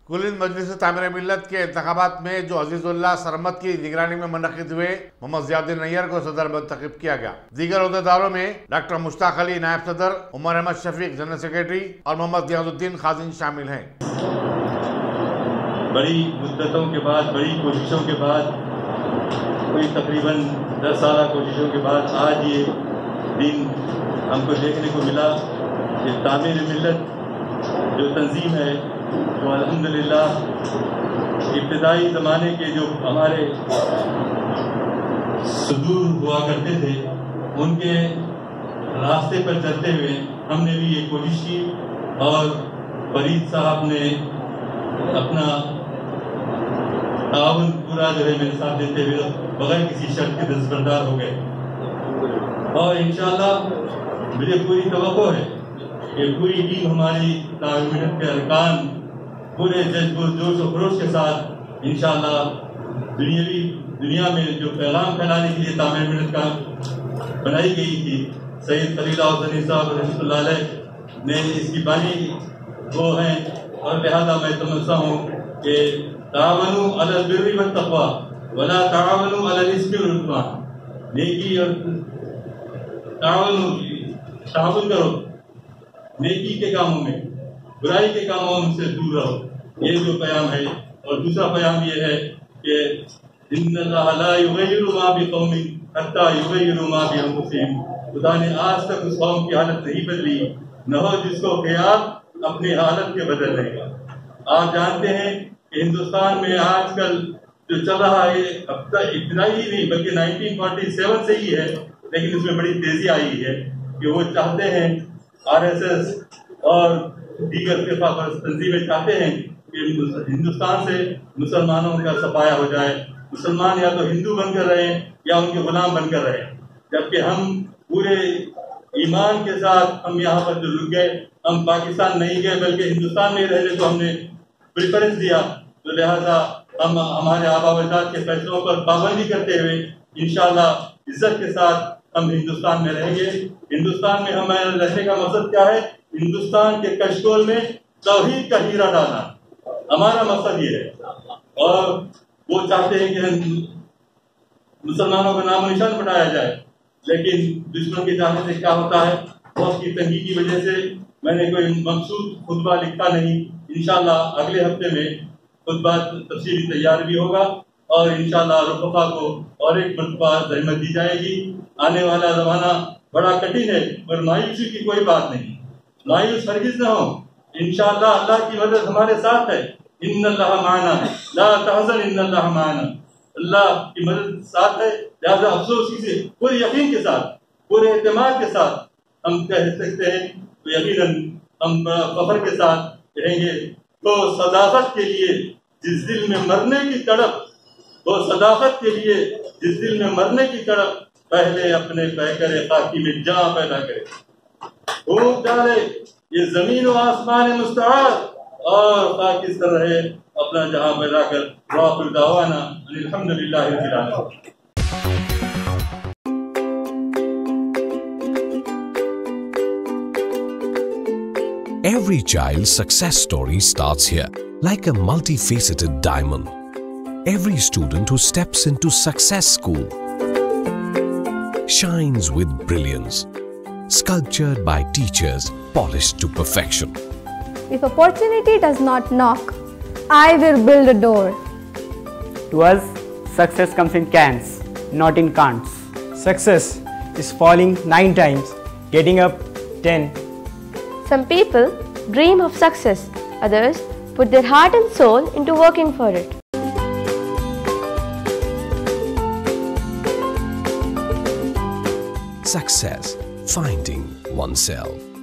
کل ہند مجلس تعمیر ملت کے انتخابات میں جو عزیز اللہ سرمد کی نگرانی میں منعقد ہوئے، محمد ضیاء الدین نیّر کو صدر منتخب کیا گیا۔ دیگر عہدیداروں میں ڈاکٹر مشتاق علی نائب صدر، عمر احمد شفیق جنرل سیکریٹری اور محمد ریاض الدین خازن شامل ہیں۔ بڑی مدتوں کے بعد، بڑی کوششوں کے بعد، کوئی تقریباً 10 سالہ کوششوں کے بعد آج یہ دن ہم کو دیکھنے کو ملا کہ تعمیر ملت جو تنظیم ہے، جو الحمدللہ ابتدائی زمانے کے جو ہمارے صدور ہوا کرتے تھے، ان کے راستے پر چلتے ہوئے ہم نے بھی یہ کوشش کی، اور فرید صاحب نے اپنا تعاون پورا جو ہے میرے ساتھ دیتے ہوئے بغیر کسی شرط کے دستبردار ہو گئے، اور انشاءاللہ مجھے پوری توقع ہے کہ پوری ٹیم ہماری تعمیر ملت کے ارکان پورے جذب و جوش و خروش کے ساتھ انشاءاللہ دنیا میں جو پیغام پھیلانے کے لیے تعمیر ملت کا بنائی گئی تھی، سید خلیل حسنی صاحب رحمۃ اللہ علیہ نے اس کی بانی وہ ہیں، اور لہذا میں سمجھتا ہوں کہ تعاونوا علی البر والتقوی ولا تعاونوا علی الاثم والعدوان، نیکی اور تعاون کرو نیکی کے کاموں میں، برائی کے کاموں سے دور رہو، یہ جو پیام ہے۔ اور دوسرا پیام یہ ہے کہ ان اللہ لا یغیر ما بقوم حتی یغیروا ما بانفسہم، خدا نے آج تک اس قوم کی حالت نہیں بدلی، نہ ہو جس کو خیال اپنی حالت کے بدل دے گا۔ آپ جانتے ہیں کہ ہندوستان میں آج کل جو چل رہا ہے، اب تک ابتدائی ہی نہیں بلکہ 1947 سے ہی ہے، لیکن اس میں بڑی تیزی آئی ہے کہ وہ چاہتے ہیں، RSS اور دیگر فرقہ پرست تنظیمیں چاہتے ہیں کہ ہندوستان سے مسلمانوں کا صفایا ہو جائے، مسلمان یا تو ہندو بن کر رہیں یا ان کے غلام بن کر رہیں، جبکہ ہم پورے ایمان کے ساتھ ہم یہاں پر جو رک گئے، ہم پاکستان نہیں گئے بلکہ ہندوستان میں رہنے کو ہم نے پریفرنس دیا، تو لہذا ہم ہمارے آبا و اجداد کے فیصلوں پر پابندی کرتے ہوئے انشاءاللہ عزت کے ساتھ ہم ہندوستان میں رہیں گے۔ ہندوستان میں ہمارے رہنے کا مقصد کیا ہے؟ ہندوستان کے کشکول میں توحید کا ہیرا ڈالنا، ہمارا مقصد یہ ہے، اور وہ چاہتے ہیں کہ مسلمانوں کا نام و نشان بٹایا جائے، لیکن دشمن کے چاہنے سے کیا ہوتا ہے، وقت کی تنگی کی وجہ سے میں نے کوئی مخصوص خطبہ لکھا نہیں۔ انشاءاللہ اگلے ہفتے میں خطبہ تفصیلی تیار بھی ہوگا، اور انشاءاللہ رفقا کو اور ایک مرتبہ زحمت دی جائے گی۔ آنے والا زمانہ بڑا کٹھن ہے، پر مایوسی کی کوئی بات نہیں، مایوس ہرگز نہ ہو، انشاءاللہ اللہ کی مدد ہمارے ساتھ ہے۔ ان اللہ معنا لا تحزن ان اللہ معنا، اللہ کی مدد ساتھ ہے، لہذا افسوس سے پورے یقین کے ساتھ، پورے اعتماد کے ساتھ ہم کہہ سکتے ہیں، تو یقیناً ہم فخر کے ساتھ کہیں گے، تو صداقت کے لیے جس دل میں مرنے کی تڑپ، وہ صداقت کے لیے جس دل میں مرنے کی تڑپ، پہلے اپنے پیکر خاکی میں جاں پیدا کرے، پھونک ڈالے یہ زمین و آسمان مستعار، اور خاکستر رہے اپنا جہاں پیدا کر۔ وآخر دعوانا ان الحمدللہ رب العالمین۔ Every child's success story starts here, like a multifaceted diamond. Every student who steps into Success School shines with brilliance, sculptured by teachers polished to perfection. If opportunity does not knock, I will build a door. To us, success comes in cans, not in can'ts. Success is falling 9 times, getting up 10. Some people dream of success, others put their heart and soul into working for it. Success, finding oneself.